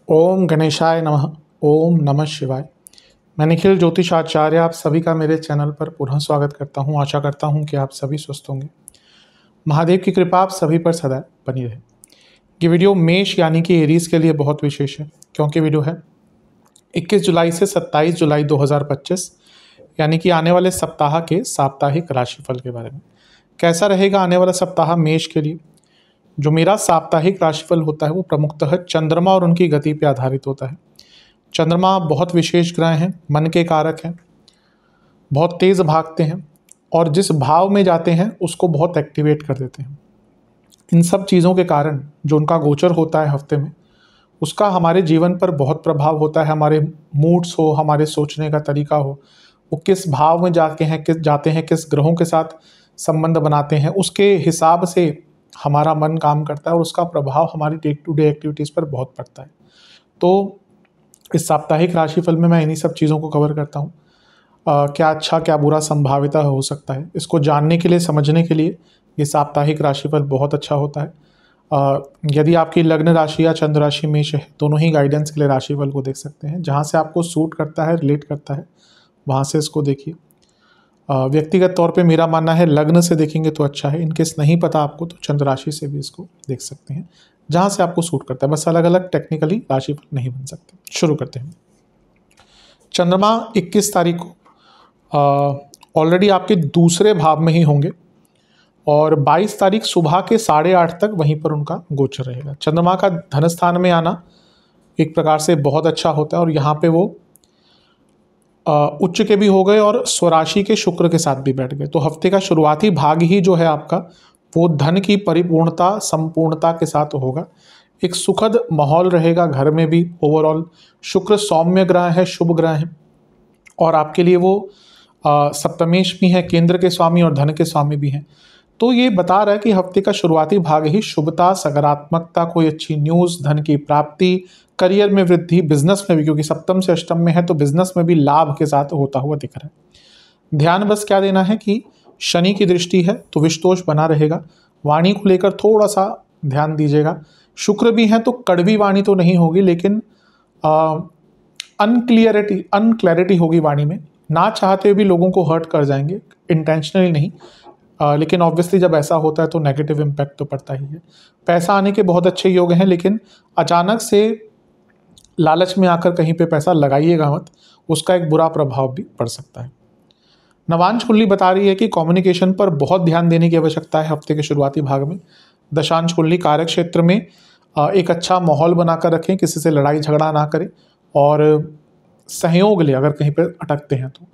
ओम गणेशाय नमः। ओम नमः शिवाय। मैं निखिल ज्योतिषाचार्य आप सभी का मेरे चैनल पर पुनः स्वागत करता हूं। आशा करता हूं कि आप सभी स्वस्थ होंगे। महादेव की कृपा आप सभी पर सदा बनी रहे। ये वीडियो मेष यानी कि एरीज के लिए बहुत विशेष है, क्योंकि वीडियो है 21 जुलाई से 27 जुलाई 2025 यानी कि आने वाले सप्ताह के साप्ताहिक राशिफल के बारे में। कैसा रहेगा आने वाला सप्ताह मेष के लिए। जो मेरा साप्ताहिक राशिफल होता है वो प्रमुखतः चंद्रमा और उनकी गति पर आधारित होता है। चंद्रमा बहुत विशेष ग्रह हैं, मन के कारक हैं, बहुत तेज़ भागते हैं और जिस भाव में जाते हैं उसको बहुत एक्टिवेट कर देते हैं। इन सब चीज़ों के कारण जो उनका गोचर होता है हफ्ते में, उसका हमारे जीवन पर बहुत प्रभाव होता है। हमारे मूड्स हो, हमारे सोचने का तरीका हो, वो किस भाव में जाते हैं, किस ग्रहों के साथ संबंध बनाते हैं, उसके हिसाब से हमारा मन काम करता है और उसका प्रभाव हमारी डे टू डे एक्टिविटीज़ पर बहुत पड़ता है। तो इस साप्ताहिक राशिफल में मैं इन्हीं सब चीज़ों को कवर करता हूँ। क्या अच्छा क्या बुरा संभाविता हो सकता है, इसको जानने के लिए, समझने के लिए ये साप्ताहिक राशिफल बहुत अच्छा होता है। यदि आपकी लग्न राशि या चंद्र राशि मेष है, दोनों ही गाइडेंस के लिए राशिफल को देख सकते हैं। जहाँ से आपको सूट करता है, रिलेट करता है, वहाँ से इसको देखिए। व्यक्तिगत तौर पे मेरा मानना है लग्न से देखेंगे तो अच्छा है। इनकेस नहीं पता आपको तो चंद्र राशि से भी इसको देख सकते हैं, जहाँ से आपको सूट करता है। बस अलग अलग टेक्निकली राशिफल नहीं बन सकते। शुरू करते हैं। चंद्रमा 21 तारीख को ऑलरेडी आपके दूसरे भाव में ही होंगे और 22 तारीख सुबह के 8:30 तक वहीं पर उनका गोचर रहेगा। चंद्रमा का धन स्थान में आना एक प्रकार से बहुत अच्छा होता है और यहाँ पे वो उच्च के भी हो गए और स्वराशि के शुक्र के साथ भी बैठ गए। तो हफ्ते का शुरुआती भाग ही जो है आपका, वो धन की परिपूर्णता, संपूर्णता के साथ होगा। एक सुखद माहौल रहेगा घर में भी। ओवरऑल शुक्र सौम्य ग्रह है, शुभ ग्रह है और आपके लिए वो सप्तमेश भी है, केंद्र के स्वामी और धन के स्वामी भी हैं। तो ये बता रहा है कि हफ्ते का शुरुआती भाग ही शुभता, सकारात्मकता, कोई अच्छी न्यूज़, धन की प्राप्ति, करियर में वृद्धि, बिजनेस में भी, क्योंकि सप्तम से अष्टम में है तो बिजनेस में भी लाभ के साथ होता हुआ दिख रहा है। ध्यान बस क्या देना है कि शनि की दृष्टि है तो विषदोष बना रहेगा। वाणी को लेकर थोड़ा सा ध्यान दीजिएगा। शुक्र भी है तो कड़वी वाणी तो नहीं होगी, लेकिन अनक्लैरिटी होगी वाणी में। ना चाहते हुए भी लोगों को हर्ट कर जाएंगे, इंटेंशनली नहीं। लेकिन ऑब्वियसली जब ऐसा होता है तो नेगेटिव इम्पैक्ट तो पड़ता ही है। पैसा आने के बहुत अच्छे योग हैं, लेकिन अचानक से लालच में आकर कहीं पे पैसा लगाइएगा मत, उसका एक बुरा प्रभाव भी पड़ सकता है। नवांश कुंडली बता रही है कि कम्युनिकेशन पर बहुत ध्यान देने की आवश्यकता है हफ्ते के शुरुआती भाग में। दशांश कुंडली कार्य क्षेत्र में एक अच्छा माहौल बनाकर रखें, किसी से लड़ाई झगड़ा ना करें और सहयोग ले अगर कहीं पर अटकते हैं तो।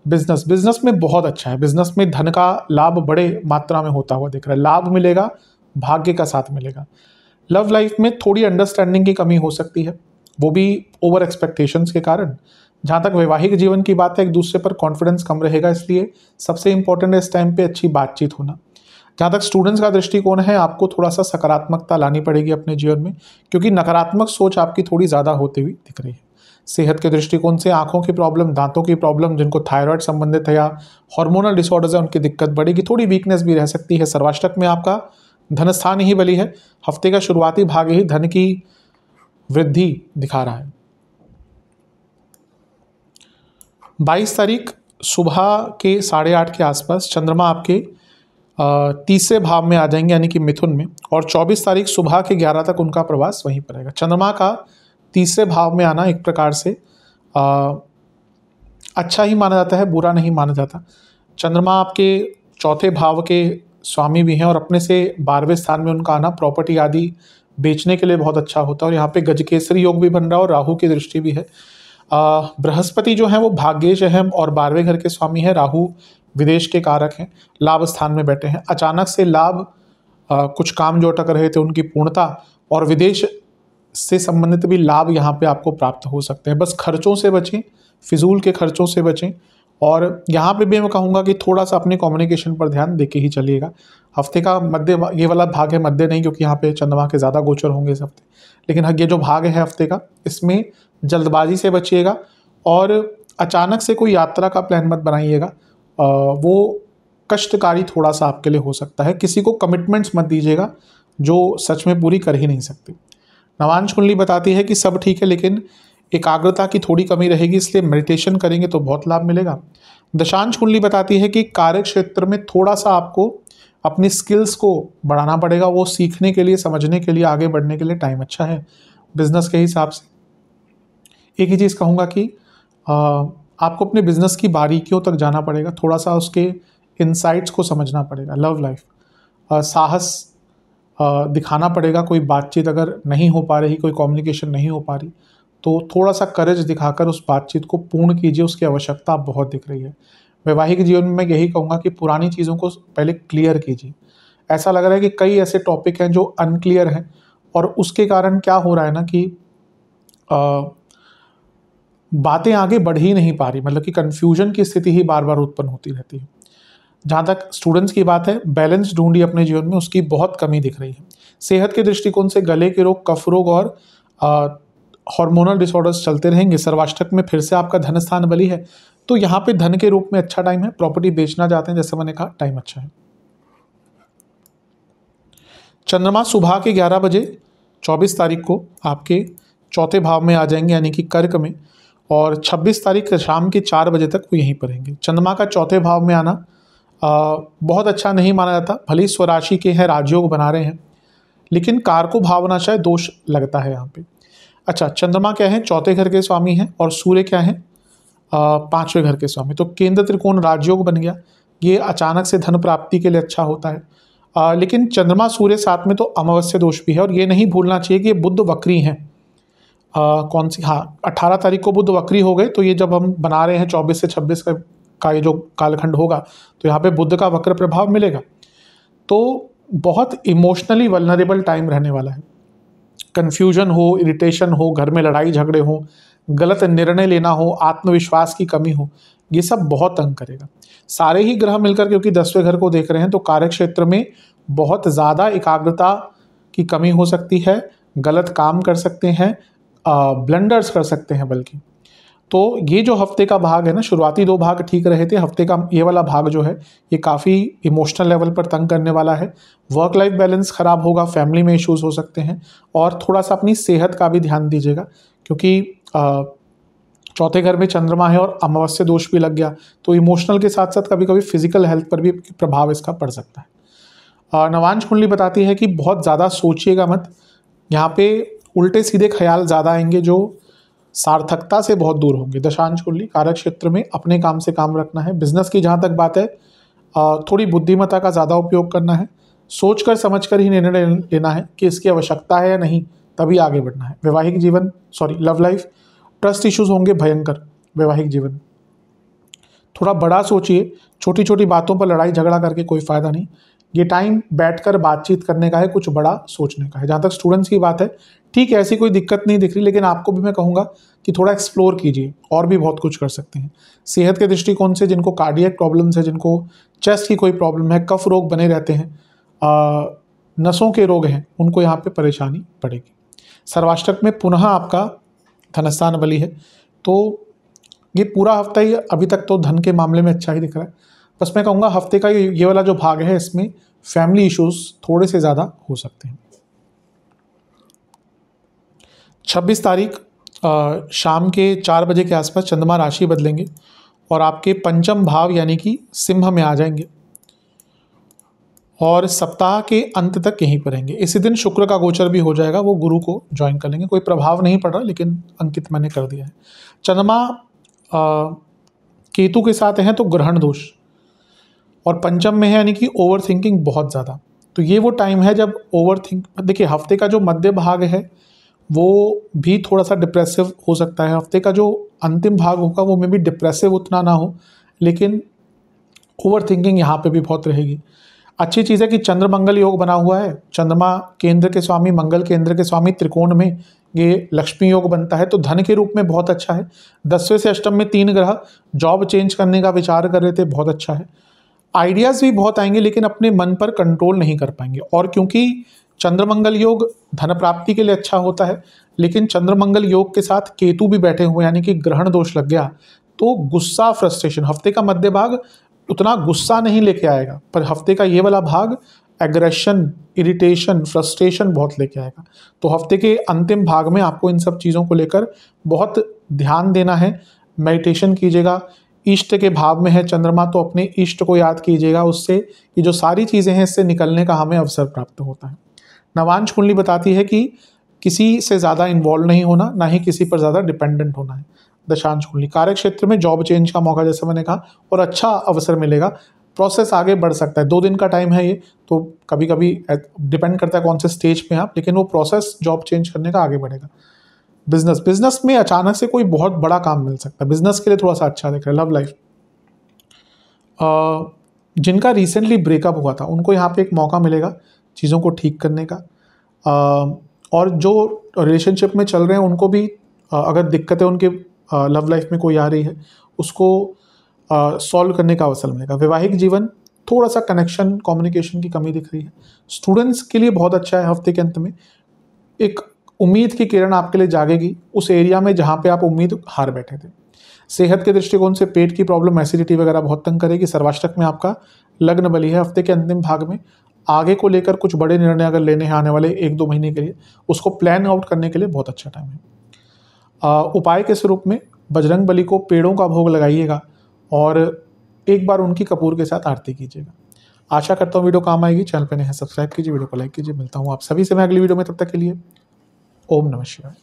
बिजनेस में बहुत अच्छा है। बिजनेस में धन का लाभ बड़े मात्रा में होता हुआ दिख रहा है। लाभ मिलेगा, भाग्य का साथ मिलेगा। लव लाइफ में थोड़ी अंडरस्टैंडिंग की कमी हो सकती है, वो भी ओवर एक्सपेक्टेशंस के कारण। जहाँ तक वैवाहिक जीवन की बात है, एक दूसरे पर कॉन्फिडेंस कम रहेगा, इसलिए सबसे इंपॉर्टेंट है इस टाइम पे अच्छी बातचीत होना। जहाँ तक स्टूडेंट्स का दृष्टिकोण है, आपको थोड़ा सा सकारात्मकता लानी पड़ेगी अपने जीवन में, क्योंकि नकारात्मक सोच आपकी थोड़ी ज़्यादा होती हुई दिख रही है। सेहत के दृष्टिकोण से आंखों की प्रॉब्लम, दांतों की प्रॉब्लम, जिनको थायराइड संबंधित है या हार्मोनल डिसऑर्डर्स है, उनकी दिक्कत बढ़ेगी। थोड़ी वीकनेस भी रह सकती है। सर्वाष्टक में आपका धन स्थान ही बली है। हफ्ते का शुरुआती भाग ही धन की वृद्धि दिखा रहा है। 22 तारीख सुबह के 8:30 के आसपास चंद्रमा आपके तीसरे भाव में आ जाएंगे, यानी कि मिथुन में, और 24 तारीख सुबह के 11 तक उनका प्रवास वहीं पर रहेगा। चंद्रमा का तीसरे भाव में आना एक प्रकार से अच्छा ही माना जाता है, बुरा नहीं माना जाता। चंद्रमा आपके चौथे भाव के स्वामी भी हैं और अपने से 12वें स्थान में उनका आना प्रॉपर्टी आदि बेचने के लिए बहुत अच्छा होता है। और यहाँ पे गजकेसरी योग भी बन रहा है और राहु की दृष्टि भी है। बृहस्पति जो है वो भाग्येश है और 12वें घर के स्वामी है। राहु विदेश के कारक हैं, लाभ स्थान में बैठे हैं। अचानक से लाभ, कुछ काम जो अटक रहे थे उनकी पूर्णता और विदेश से संबंधित भी लाभ यहाँ पे आपको प्राप्त हो सकते हैं। बस खर्चों से बचें, फिजूल के खर्चों से बचें और यहाँ पे भी मैं कहूँगा कि थोड़ा सा अपने कम्युनिकेशन पर ध्यान देके ही चलिएगा। हफ्ते का मध्य, ये वाला भाग है मध्य नहीं, क्योंकि यहाँ पे चंद्रमा के ज़्यादा गोचर होंगे इस हफ्ते, लेकिन ये जो भाग है हफ्ते का, इसमें जल्दबाजी से बचिएगा और अचानक से कोई यात्रा का प्लान मत बनाइएगा। वो कष्टकारी थोड़ा सा आपके लिए हो सकता है। किसी को कमिटमेंट्स मत दीजिएगा जो सच में पूरी कर ही नहीं सकती। नवांश कुंडली बताती है कि सब ठीक है, लेकिन एकाग्रता की थोड़ी कमी रहेगी, इसलिए मेडिटेशन करेंगे तो बहुत लाभ मिलेगा। दशांश कुंडली बताती है कि कार्य क्षेत्र में थोड़ा सा आपको अपनी स्किल्स को बढ़ाना पड़ेगा, वो सीखने के लिए, समझने के लिए, आगे बढ़ने के लिए टाइम अच्छा है बिजनेस के हिसाब से। एक ही चीज़ कहूँगा कि आपको अपने बिजनेस की बारीकियों तक जाना पड़ेगा, थोड़ा सा उसके इनसाइट्स को समझना पड़ेगा। लव लाइफ, साहस दिखाना पड़ेगा। कोई बातचीत अगर नहीं हो पा रही, कोई कम्युनिकेशन नहीं हो पा रही, तो थोड़ा सा करेज दिखाकर उस बातचीत को पूर्ण कीजिए, उसकी आवश्यकता बहुत दिख रही है। वैवाहिक जीवन में मैं यही कहूँगा कि पुरानी चीज़ों को पहले क्लियर कीजिए। ऐसा लग रहा है कि कई ऐसे टॉपिक हैं जो अनक्लियर हैं, और उसके कारण क्या हो रहा है ना कि बातें आगे बढ़ ही नहीं पा रही, मतलब कि कन्फ्यूजन की स्थिति ही बार बार उत्पन्न होती रहती है। जहाँ तक स्टूडेंट्स की बात है, बैलेंस ढूंढिए अपने जीवन में, उसकी बहुत कमी दिख रही है। सेहत के दृष्टिकोण से गले के रोग, कफ रोग और हार्मोनल डिसऑर्डर्स चलते रहेंगे। सर्वाष्टक में फिर से आपका धन स्थान बली है, तो यहाँ पे धन के रूप में अच्छा टाइम है। प्रॉपर्टी बेचना चाहते हैं, जैसे मैंने कहा, टाइम अच्छा है। चंद्रमा सुबह के 11 बजे 24 तारीख को आपके चौथे भाव में आ जाएंगे, यानी कि कर्क में, और 26 तारीख शाम के 4 बजे तक वो यहीं पर रहेंगे। चंद्रमा का चौथे भाव में आना बहुत अच्छा नहीं माना जाता। भले ही स्वराशि के हैं, राजयोग बना रहे हैं, लेकिन कारको भावनाशय दोष लगता है यहाँ पे। अच्छा, चंद्रमा क्या है? चौथे घर के स्वामी हैं, और सूर्य क्या है? 5वें घर के स्वामी। तो केंद्र त्रिकोण राजयोग बन गया। ये अचानक से धन प्राप्ति के लिए अच्छा होता है। लेकिन चंद्रमा सूर्य साथ में तो अमावस्या दोष भी है, और ये नहीं भूलना चाहिए कि ये बुध वक्री हैं। कौन सी, हाँ, 18 तारीख को बुध वक्री हो गए, तो ये जब हम बना रहे हैं 24 से 26 का ये जो कालखंड होगा, तो यहाँ पे बुध का वक्र प्रभाव मिलेगा। तो बहुत इमोशनली वल्नरेबल टाइम रहने वाला है। कन्फ्यूजन हो, इरिटेशन हो, घर में लड़ाई झगड़े हो, गलत निर्णय लेना हो, आत्मविश्वास की कमी हो, ये सब बहुत तंग करेगा। सारे ही ग्रह मिलकर क्योंकि 10वें घर को देख रहे हैं, तो कार्य क्षेत्र में बहुत ज़्यादा एकाग्रता की कमी हो सकती है। गलत काम कर सकते हैं, ब्लंडर्स कर सकते हैं बल्कि। तो ये जो हफ्ते का भाग है ना, शुरुआती 2 भाग ठीक रहे थे, हफ्ते का ये वाला भाग जो है ये काफ़ी इमोशनल लेवल पर तंग करने वाला है। वर्क लाइफ बैलेंस ख़राब होगा, फैमिली में इश्यूज हो सकते हैं, और थोड़ा सा अपनी सेहत का भी ध्यान दीजिएगा, क्योंकि चौथे घर में चंद्रमा है और अमावस्या दोष भी लग गया, तो इमोशनल के साथ साथ कभी कभी फिजिकल हेल्थ पर भी प्रभाव इसका पड़ सकता है। नवांश कुंडली बताती है कि बहुत ज़्यादा सोचिएगा मत, यहाँ पे उल्टे सीधे ख्याल ज़्यादा आएंगे जो सार्थकता से बहुत दूर होंगे। दशांश कुंडली, कार्य क्षेत्र में अपने काम से काम रखना है। बिजनेस की जहाँ तक बात है, थोड़ी बुद्धिमत्ता का ज़्यादा उपयोग करना है, सोच कर समझ कर ही निर्णय लेना है कि इसकी आवश्यकता है या नहीं, तभी आगे बढ़ना है। वैवाहिक जीवन, लव लाइफ, ट्रस्ट इश्यूज होंगे भयंकर। वैवाहिक जीवन थोड़ा बड़ा सोचिए, छोटी छोटी बातों पर लड़ाई झगड़ा करके कोई फ़ायदा नहीं। ये टाइम बैठकर बातचीत करने का है, कुछ बड़ा सोचने का है। जहाँ तक स्टूडेंट्स की बात है, ठीक है, ऐसी कोई दिक्कत नहीं दिख रही, लेकिन आपको भी मैं कहूँगा कि थोड़ा एक्सप्लोर कीजिए, और भी बहुत कुछ कर सकते हैं। सेहत के दृष्टिकोण से जिनको कार्डियक प्रॉब्लम्स है, जिनको चेस्ट की कोई प्रॉब्लम है, कफ रोग बने रहते हैं, नसों के रोग हैं, उनको यहाँ पे परेशानी पड़ेगी। सर्वाष्टक में पुनः आपका धनस्थान बली है, तो ये पूरा हफ्ता ही अभी तक तो धन के मामले में अच्छा ही दिख रहा है। बस मैं कहूँगा हफ्ते का ये वाला जो भाग है, इसमें फैमिली इश्यूज थोड़े से ज़्यादा हो सकते हैं। 26 तारीख शाम के 4 बजे के आसपास चंद्रमा राशि बदलेंगे और आपके पंचम भाव यानी कि सिंह में आ जाएंगे, और सप्ताह के अंत तक यहीं पर रहेंगे। इसी दिन शुक्र का गोचर भी हो जाएगा, वो गुरु को ज्वाइन कर लेंगे। कोई प्रभाव नहीं पड़ रहा, लेकिन अंकित मैंने कर दिया है। चंद्रमा केतु के साथ हैं तो ग्रहण दोष, और पंचम में है यानी कि ओवर थिंकिंग बहुत ज़्यादा। तो ये वो टाइम है जब ओवर थिंक, देखिए हफ्ते का जो मध्य भाग है वो भी थोड़ा सा डिप्रेसिव हो सकता है। हफ्ते का जो अंतिम भाग होगा वो में भी डिप्रेसिव उतना ना हो, लेकिन ओवर थिंकिंग यहाँ पे भी बहुत रहेगी। अच्छी चीज़ है कि चंद्र मंगल योग बना हुआ है। चंद्रमा केंद्र के स्वामी, मंगल केंद्र के स्वामी, त्रिकोण में ये लक्ष्मी योग बनता है, तो धन के रूप में बहुत अच्छा है। 10वें से अष्टम में 3 ग्रह जॉब चेंज करने का विचार कर रहे थे, बहुत अच्छा है। आइडियाज़ भी बहुत आएंगे, लेकिन अपने मन पर कंट्रोल नहीं कर पाएंगे। और क्योंकि चंद्रमंगल योग धन प्राप्ति के लिए अच्छा होता है, लेकिन चंद्रमंगल योग के साथ केतु भी बैठे हुए यानी कि ग्रहण दोष लग गया, तो गुस्सा, फ्रस्ट्रेशन, हफ्ते का मध्य भाग उतना गुस्सा नहीं लेके आएगा, पर हफ्ते का ये वाला भाग एग्रेशन, इरिटेशन, फ्रस्ट्रेशन बहुत लेके आएगा। तो हफ्ते के अंतिम भाग में आपको इन सब चीज़ों को लेकर बहुत ध्यान देना है। मेडिटेशन कीजिएगा। इष्ट के भाव में है चंद्रमा, तो अपने इष्ट को याद कीजिएगा। उससे ये जो सारी चीज़ें हैं इससे निकलने का हमें अवसर प्राप्त होता है। नवांश कुंडली बताती है कि किसी से ज़्यादा इन्वॉल्व नहीं होना, ना ही किसी पर ज़्यादा डिपेंडेंट होना है। दशांश कुंडली कार्य क्षेत्र में जॉब चेंज का मौका, जैसे मैंने कहा, और अच्छा अवसर मिलेगा। प्रोसेस आगे बढ़ सकता है। 2 दिन का टाइम है ये, तो कभी कभी डिपेंड करता है कौन से स्टेज पे हैं आप, लेकिन वो प्रोसेस जॉब चेंज करने का आगे बढ़ेगा। बिजनेस में अचानक से कोई बहुत बड़ा काम मिल सकता है, बिजनेस के लिए थोड़ा सा अच्छा दिख रहा है। लव लाइफ, जिनका रिसेंटली ब्रेकअप हुआ था उनको यहाँ पे एक मौका मिलेगा चीज़ों को ठीक करने का। और जो रिलेशनशिप में चल रहे हैं उनको भी अगर दिक्कतें उनके लव लाइफ में कोई आ रही है उसको सॉल्व करने का अवसर मिलेगा। वैवाहिक जीवन थोड़ा सा कनेक्शन, कम्युनिकेशन की कमी दिख रही है। स्टूडेंट्स के लिए बहुत अच्छा है। हफ्ते के अंत में एक उम्मीद की किरण आपके लिए जागेगी उस एरिया में जहाँ पे आप उम्मीद हार बैठे थे। सेहत के दृष्टिकोण से पेट की प्रॉब्लम, एसिडिटी वगैरह बहुत तंग करेगी। सर्वाष्टक में आपका लग्न बली है। हफ्ते के अंतिम भाग में आगे को लेकर कुछ बड़े निर्णय अगर लेने हैं आने वाले 1-2 महीने के लिए, उसको प्लान आउट करने के लिए बहुत अच्छा टाइम है। उपाय के स्वरूप में बजरंग बली को पेड़ों का भोग लगाइएगा और एक बार उनकी कपूर के साथ आरती कीजिएगा। आशा करता हूँ वीडियो काम आएगी। चैनल पे नए हैं सब्सक्राइब कीजिए, वीडियो को लाइक कीजिए। मिलता हूँ आप सभी से मैं अगली वीडियो में, तब तक के लिए ओम नमः शिवाय।